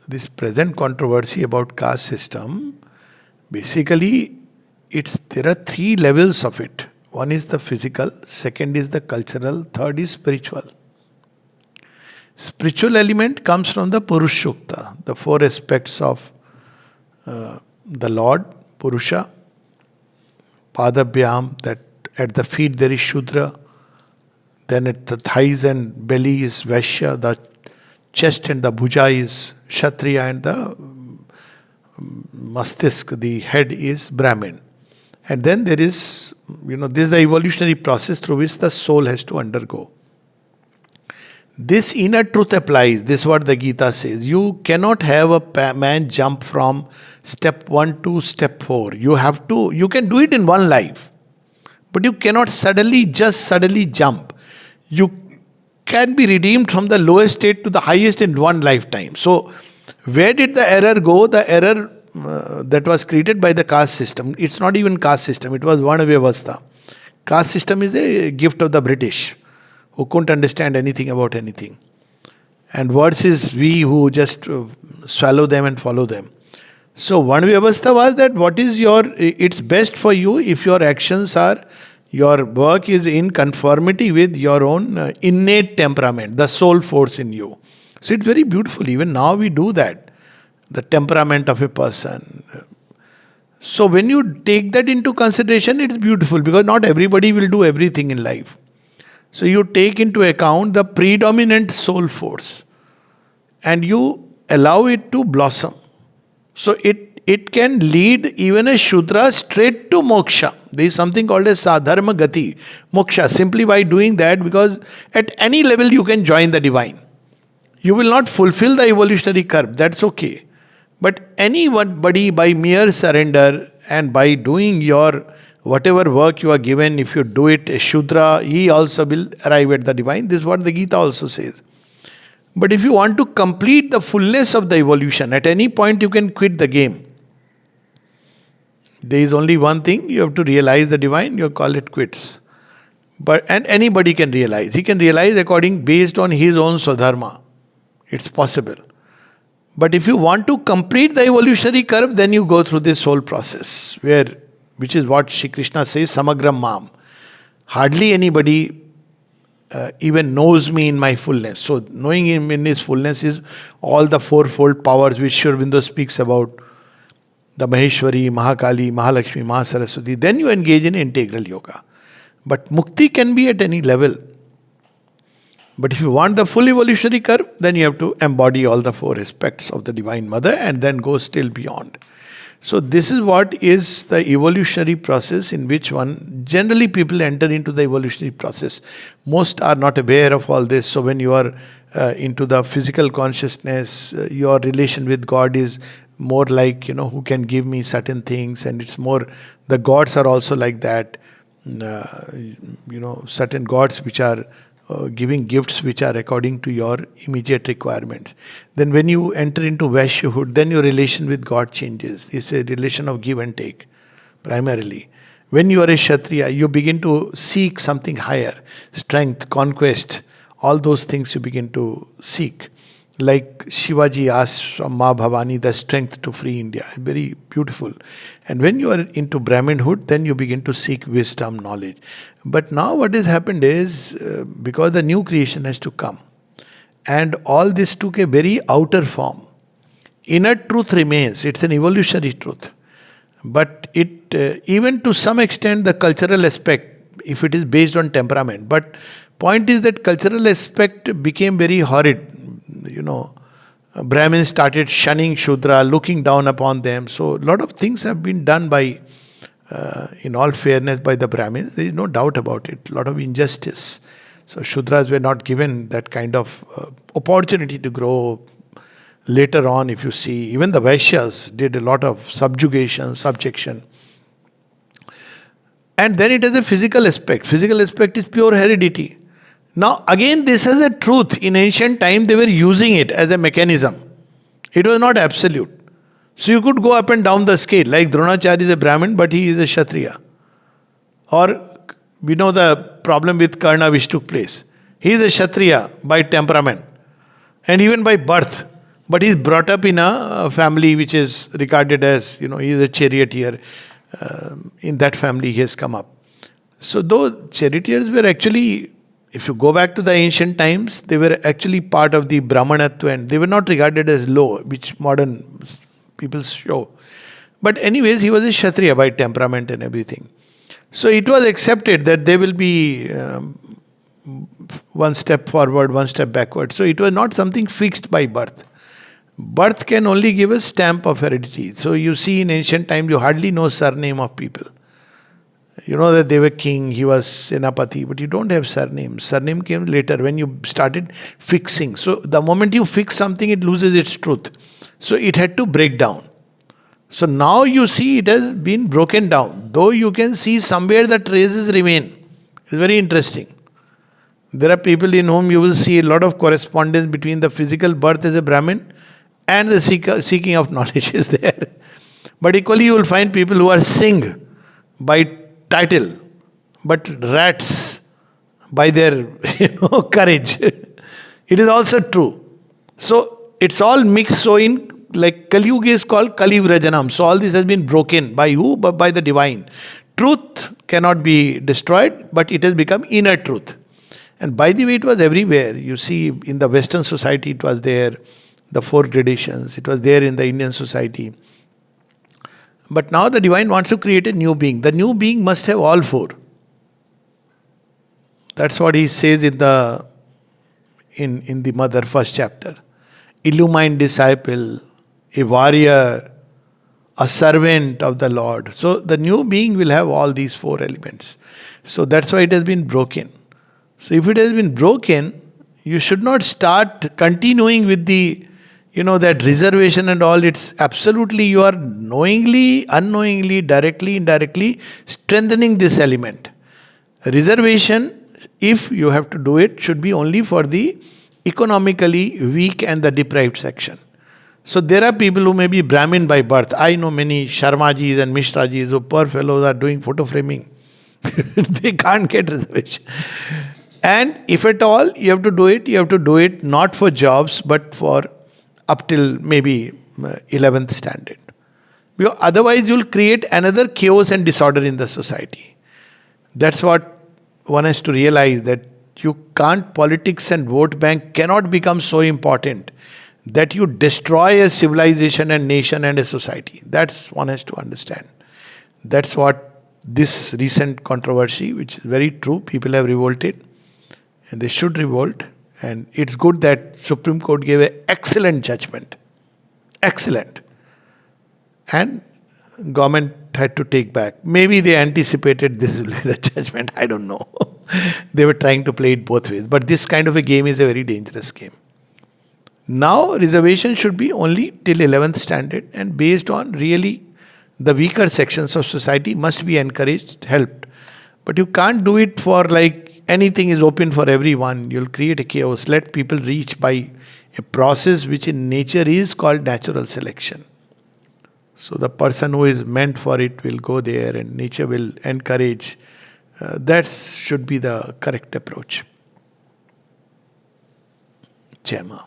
this present controversy about caste system, basically there are three levels of it. One is the physical, second is the cultural, third is spiritual. Spiritual element comes from the Purushukta, the four aspects of the Lord, Purusha, Padabhyam, that at the feet there is Shudra, then at the thighs and belly is Vaishya, the chest and the bhuja is Kshatriya, and the mastisk, the head, is Brahmin. And then there is, this is the evolutionary process through which the soul has to undergo. This inner truth applies. This is what the Gita says. You cannot have a man jump from step 1 to step 4. You can do it in one life. But you cannot suddenly jump. You can be redeemed from the lowest state to the highest in one lifetime. So, where did the error go? The error that was created by the caste system. It's not even caste system. It was Varna Vyavastha. Caste system is a gift of the British, who couldn't understand anything about anything. And words is we who just swallow them and follow them. So one Vyavastha was that it's best for you if your actions your work is in conformity with your own innate temperament, the soul force in you. So it's very beautiful. Even now we do that. The temperament of a person. So when you take that into consideration, it's beautiful because not everybody will do everything in life. So you take into account the predominant soul force and you allow it to blossom. So it can lead even a Shudra straight to moksha. There is something called as sadharma gati, moksha, simply by doing that, because at any level you can join the divine. You will not fulfill the evolutionary curve, that's okay. But anybody by mere surrender and by doing your whatever work you are given, if you do it a Shudra, he also will arrive at the divine. This is what the Gita also says. But if you want to complete the fullness of the evolution, at any point you can quit the game. There is only one thing, you have to realize the divine, you call it quits. And anybody can realize. He can realize based on his own Swadharma. It's possible. But if you want to complete the evolutionary curve, then you go through this whole process, which is what Shri Krishna says, Samagram Mam. Hardly anybody even knows me in my fullness. So knowing him in his fullness is all the fourfold powers which Sri Aurobindo speaks about. The Maheshwari, Mahakali, Mahalakshmi, Mahasaraswati. Then you engage in integral yoga. But mukti can be at any level. But if you want the full evolutionary curve, then you have to embody all the four aspects of the Divine Mother and then go still beyond. So this is what is the evolutionary process in which generally people enter into the evolutionary process. Most are not aware of all this. So when you are into the physical consciousness, your relation with God is more like, who can give me certain things, and it's more, the gods are also like that. Certain gods which are giving gifts which are according to your immediate requirements. Then when you enter into Vaishyahood, then your relation with God changes. It's a relation of give and take, primarily. When you are a Kshatriya, you begin to seek something higher. Strength, conquest, all those things you begin to seek. Like Shivaji asked from Ma Bhavani the strength to free India. Very beautiful. And when you are into Brahminhood, then you begin to seek wisdom, knowledge. But now what has happened is, because the new creation has to come, and all this took a very outer form. Inner truth remains. It's an evolutionary truth. But it, even to some extent, the cultural aspect, if it is based on temperament. But point is that cultural aspect became very horrid. Brahmins started shunning Shudra, looking down upon them. So a lot of things have been done by, in all fairness, by the Brahmins. There is no doubt about it. A lot of injustice. So Shudras were not given that kind of opportunity to grow. Later on, if you see, even the Vaishyas did a lot of subjugation, subjection. And then it has a physical aspect. Physical aspect is pure heredity. Now, again, this is a truth. In ancient time, they were using it as a mechanism. It was not absolute. So you could go up and down the scale. Like Dronacharya is a Brahmin, but he is a Kshatriya. Or, we know the problem with Karna which took place. He is a Kshatriya by temperament. And even by birth. But he's brought up in a family which is regarded as, he's a charioteer. In that family he has come up. So though charioteers were actually, if you go back to the ancient times, they were actually part of the Brahmanatva and they were not regarded as low, which modern people show. But anyways, he was a Kshatriya by temperament and everything. So it was accepted that they will be one step forward, one step backward. So it was not something fixed by birth. Birth can only give a stamp of heredity. So you see in ancient times, you hardly know surname of people. You know that they were king, he was Senapati, but you don't have surname. Surname came later when you started fixing. So the moment you fix something, it loses its truth. So it had to break down. So now you see it has been broken down. Though you can see somewhere the traces remain. It's very interesting. There are people in whom you will see a lot of correspondence between the physical birth as a Brahmin and the seeking of knowledge is there. But equally you will find people who are Singh by title, but rats by their courage. It is also true. So it's all mixed. So in like Kali Yuga is called Kali Vrajanam. So all this has been broken by who? But by the divine. Truth cannot be destroyed, but it has become inner truth. And by the way, it was everywhere. You see, in the Western society, it was there. The 4 gradations. It was there in the Indian society. But now the divine wants to create a new being. The new being must have all 4. That's what he says in the Mother, first chapter. Illumined disciple, a warrior, a servant of the Lord. So the new being will have all these 4 elements. So that's why it has been broken. So if it has been broken, you should not start continuing with the that reservation and all. It's absolutely, you are knowingly, unknowingly, directly, indirectly strengthening this element. Reservation, if you have to do it, should be only for the economically weak and the deprived section. So there are people who may be Brahmin by birth. I know many Sharmajis and Mishrajis who poor fellows are doing photo framing. They can't get reservation. And if at all you have to do it not for jobs but for up till maybe 11th standard. Because otherwise you will create another chaos and disorder in the society. That's what one has to realize, that you can't, politics and vote bank cannot become so important that you destroy a civilization and nation and a society. That's one has to understand. That's what this recent controversy, which is very true, people have revolted and they should revolt. And it's good that Supreme Court gave an excellent judgment. Excellent. And government had to take back. Maybe they anticipated this will be the judgment. I don't know. They were trying to play it both ways. But this kind of a game is a very dangerous game. Now, reservation should be only till 11th standard, and based on really the weaker sections of society must be encouraged, helped. But you can't do it for like anything is open for everyone. You'll create a chaos. Let people reach by a process which in nature is called natural selection. So the person who is meant for it will go there and nature will encourage. That should be the correct approach. Jai Ma.